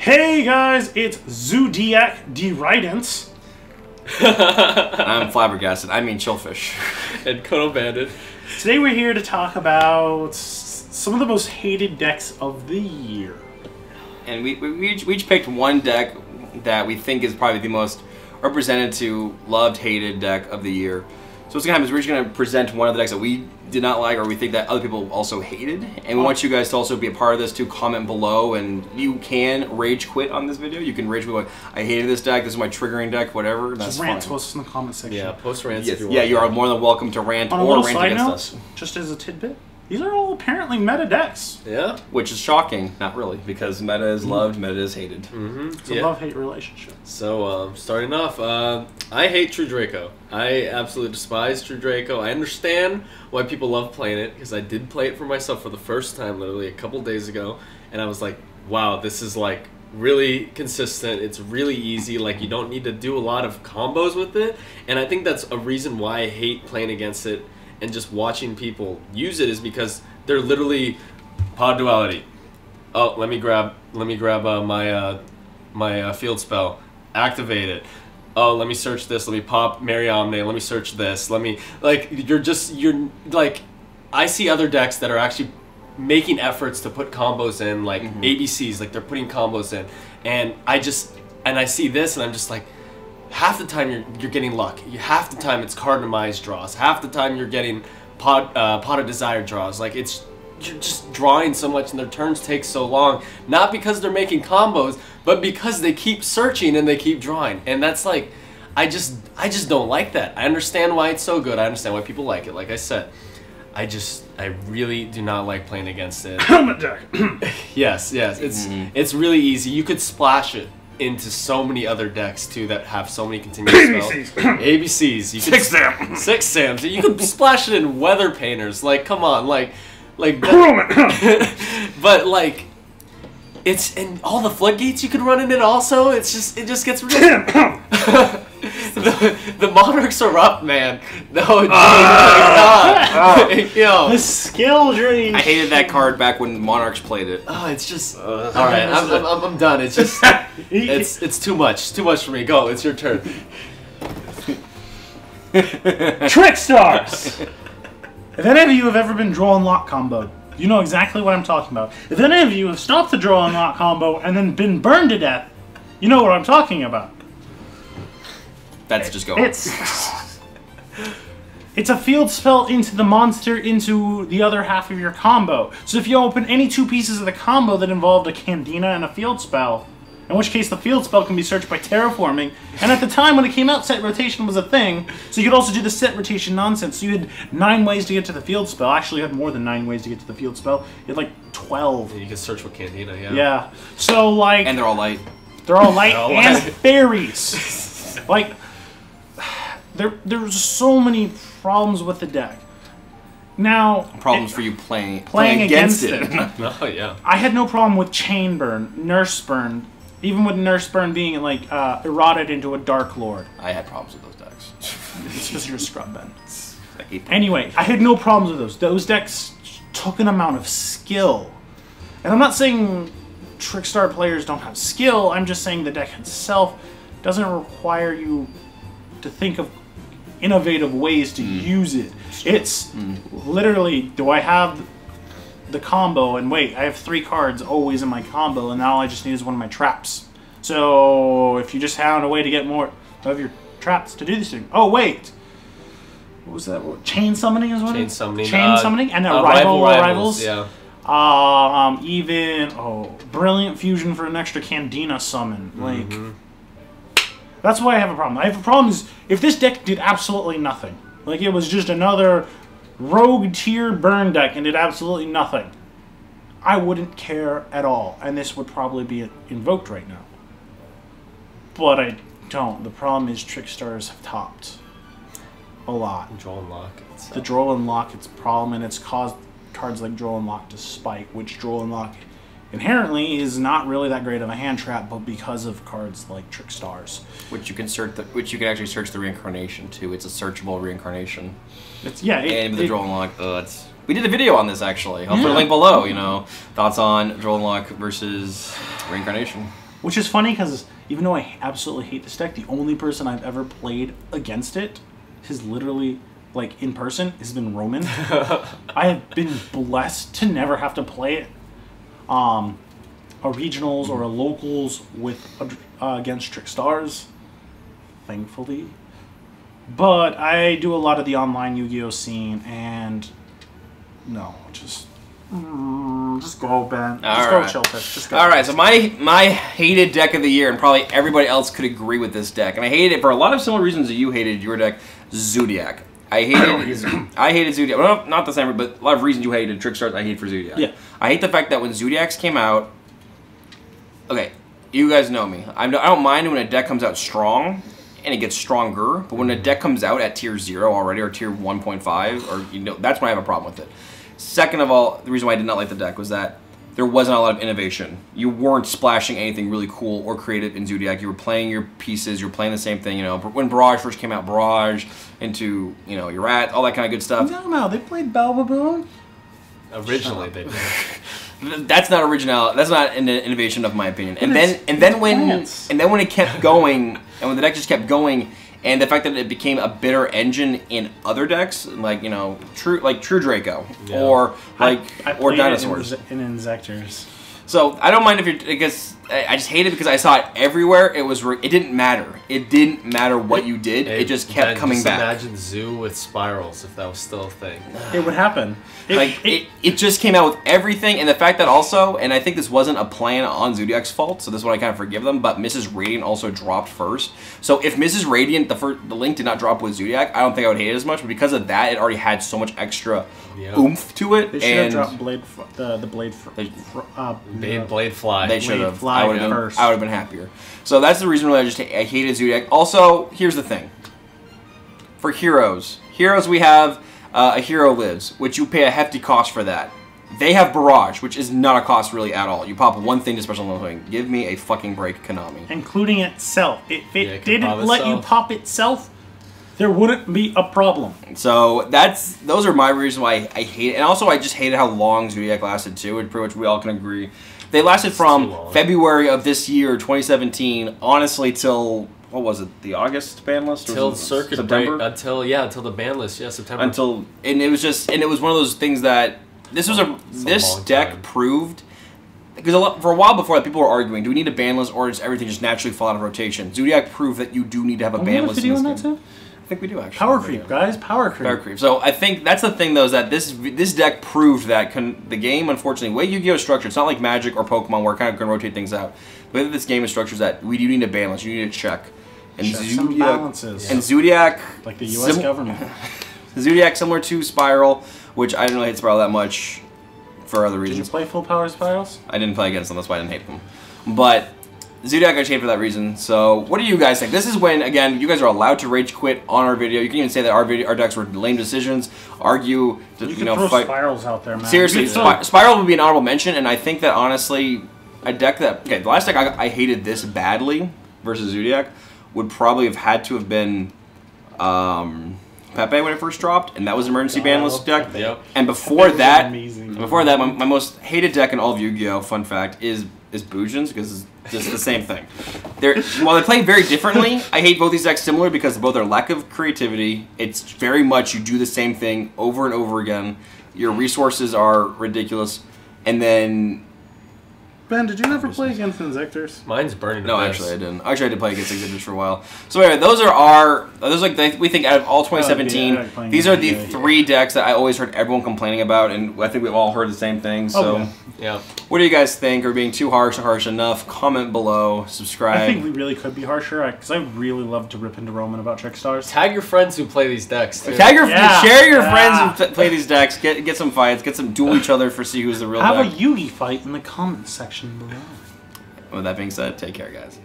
Hey guys, it's Zodiac Deridance. I'm flabbergasted. I mean Chillfish. And Konobandit. Today we're here to talk about some of the most hated decks of the year. And we each picked one deck that we think is probably the most representative, loved, hated deck of the year. So what's going to happen is we're just going to present one of the decks that we did not like or we think that other people also hated. And we want you guys to also be a part of this too. Comment below, and you can rage quit on this video. You can rage quit like, I hated this deck, this is my triggering deck, whatever. That's just rant fine. to us in the comment section. Yeah, post rants Yes, if you want. yeah, you are more than welcome to rant On a or little rant side against note, us. just as a tidbit, these are all apparently meta decks. Yeah. Which is shocking. Not really, because meta is loved, meta is hated. It's a love-hate relationship. So, starting off, I hate True Draco. I absolutely despise True Draco. I understand why people love playing it, because I did play it for myself for the first time literally a couple days ago, and I was like, wow, this is like really consistent. It's really easy. Like, you don't need to do a lot of combos with it, and I think that's a reason why I hate playing against it and just watching people use it, is because they're literally pod duality. Oh, let me grab my field spell, activate it. Oh, let me search this. Let me pop Mariamne. Let me search this. Let me you're like, I see other decks that are actually making efforts to put combos in, like ABCs, like they're putting combos in, and I see this and I'm just like, half the time you're getting luck. Half the time it's card demise draws. Half the time you're getting pot of desire draws. Like, you're just drawing so much and their turns take so long. Not because they're making combos, but because they keep searching and they keep drawing. And that's like, I just don't like that. I understand why it's so good. I understand why people like it. Like I said, I really do not like playing against it. Helmet deck. Yes, it's really easy. You could splash it into so many other decks too that have so many continuous spells. ABCs. You could, six Sams. You could splash it in Weather Painters. Like, come on, like but like, it's in all the floodgates you could run in it also. It just gets really the Monarchs are up, man. No, yo, The skill drain. I hated that card back when Monarchs played it. oh, it's just all right. I'm done. It's just it's too much for me. Go, it's your turn. Trick Stars! If any of you have ever been draw and lock combo, you know exactly what I'm talking about. If any of you have stopped the draw and lock combo and then been burned to death, you know what I'm talking about. That's just going. It's a field spell into the monster into the other half of your combo. So if you open any two pieces of the combo that involved a Candina and a field spell, in which case the field spell can be searched by terraforming, and at the time when it came out, set rotation was a thing, so you could also do the set rotation nonsense. So you had 9 ways to get to the field spell. Actually, you had more than 9 ways to get to the field spell. You had like 12. You can search with Candina, yeah. Yeah. So like, And they're all light. they're all light and fairies. Like, there's so many problems with the deck. Now, Problems for you playing against it. Oh yeah. I had no problem with Chain Burn, Nurse Burn, even with Nurse Burn being like eroded into a Dark Lord. I had problems with those decks. It's because you're a scrub, Ben. I hate them. Anyway, I had no problems with those. Those decks took an amount of skill. And I'm not saying Trickstar players don't have skill, I'm just saying the deck itself doesn't require you to think of innovative ways to use it. It's literally, do I have the combo, and wait, I have 3 cards always in my combo, and now all I just need is one of my traps. So if you just found a way to get more of your traps to do this thing. Oh wait, what was that? Chain summoning is what Chain it is? summoning. Chain summoning and rivals. Yeah. Even brilliant fusion for an extra Candina summon. Like, that's why I have a problem. I have a problem is if this deck did absolutely nothing. Like, it was just another rogue tier burn deck and did absolutely nothing, I wouldn't care at all, and this would probably be invoked right now. But I don't. The problem is Trickstars have topped a lot. Draw and lock. The draw and lock, it's a problem, and it's caused cards like draw and lock to spike, which draw and lock inherently is not really that great of a hand trap, but because of cards like Trickstars, Which you can actually search the reincarnation too. It's a searchable reincarnation. It's And with the draw and lock, we did a video on this actually. I'll put a link below. You know, thoughts on draw and lock versus reincarnation. Which is funny because even though I absolutely hate this deck, the only person I've ever played against it has literally, like, in person, has been Roman. I have been blessed to never have to play it. A regionals or a locals with against Trickstars, thankfully. But I do a lot of the online Yu-Gi-Oh scene, and no, just go, Ben. Just go, Chillfish. Just go. All right, so my hated deck of the year, and probably everybody else could agree with this deck, and I hated it for a lot of similar reasons that you hated your deck, Zodiac. I hated Zodiac. Well, not the same, but a lot of reasons you hated Trickstars. I hate for Zodiac. Yeah. I hate the fact that when Zodiacs came out. Okay, you guys know me. I don't mind when a deck comes out strong and it gets stronger, but when a deck comes out at tier 0 already or tier 1.5, or that's when I have a problem with it. Second of all, the reason why I did not like the deck was that there wasn't a lot of innovation. You weren't splashing anything really cool or creative in Zodiac. You were playing your pieces. You were playing the same thing. You know, when Barrage first came out, Barrage into your Rat, all that kind of good stuff. No, they played Balbaboon. Originally, they did. That's not original. That's not an innovation, of my opinion. And then when it kept going, and when the deck just kept going, and the fact that it became a bitter engine in other decks, like True Draco, yeah. or or Dinosaurs, in Insectors. So I don't mind if you're, because I just hate it because I saw it everywhere. It didn't matter. It didn't matter what you did. It just kept coming back. Imagine Zoo with spirals if that was still a thing. It would happen. It just came out with everything, and the fact that also, and I think this wasn't a plan on Zodiac's fault, so this is what I kind of forgive them, but Mrs. Radiant also dropped first. So if Mrs. Radiant, the link did not drop with Zodiac, I don't think I would hate it as much, but because of that, it already had so much extra oomph to it. They should have dropped Blade Fly. They should have. I would have been happier. So that's the reason why I hated Zodiac. Also, here's the thing. For heroes, we have a Hero Lives, which you pay a hefty cost for that. They have Barrage, which is not a cost really at all. You pop one thing to special nothing. Give me a fucking break, Konami. Including itself. If it didn't let you pop itself, there wouldn't be a problem. So those are my reasons why I hate it. And also I just hated how long Zodiac lasted too, and pretty much we all can agree. They lasted from February of this year, 2017, honestly till, what was it, the August ban list? Till circuit September? break, until the ban list, September. And it was one of those things that this deck proved, because for a while before that, people were arguing, do we need a ban list or does everything just naturally fall out of rotation? Zodiac proved that you do need to have a ban list in this game. I think we do, actually. Power creep, guys. Power creep. Power creep. So I think that's the thing, though, is that this deck proved that the game, unfortunately, the way Yu-Gi-Oh is structured, it's not like Magic or Pokemon where it kind of can rotate things out. The way that this game is structured is that we do need a balance. You need to check. And check some balances. And Zodiac... Like the U.S. government. Zodiac, similar to Spiral, which I didn't really hate Spiral that much for other reasons. Did you play full power Spirals? I didn't play against them, that's why I didn't hate them. But... Zodiac I just hate for that reason. So, what do you guys think? This is when, again, you guys are allowed to rage quit on our video. You can even say that our decks were lame decisions. Argue, you can throw Spirals out there, man. Seriously, Spiral would be an honorable mention, and I think that honestly, a deck that the last deck I hated this badly versus Zodiac would probably have had to have been Pepe when it first dropped, and that was an emergency ban list deck. Yep. And before that, my most hated deck in all of Yu-Gi-Oh! Fun fact is Bujins, because it's just the same thing. While they play very differently, I hate both these decks similar because of both their lack of creativity. It's very much you do the same thing over and over again. Your resources are ridiculous, and then. Ben, did you ever play against Insectors? Mine's burning. No, actually I didn't. Actually, I did play against Insectors for a while. So anyway, we think out of all 2017, these are the 3 decks that I always heard everyone complaining about, and I think we've all heard the same thing. So, yeah. What do you guys think? Are we being too harsh or harsh enough? Comment below. Subscribe. I think we really could be harsher, because I really love to rip into Roman about Trickstars. Tag your friends who play these decks too. Share your friends who play these decks. Get some fights. Get some duel each other for see who's the real deck. Have a Yugi fight in the comments section below. With that being said, take care, guys.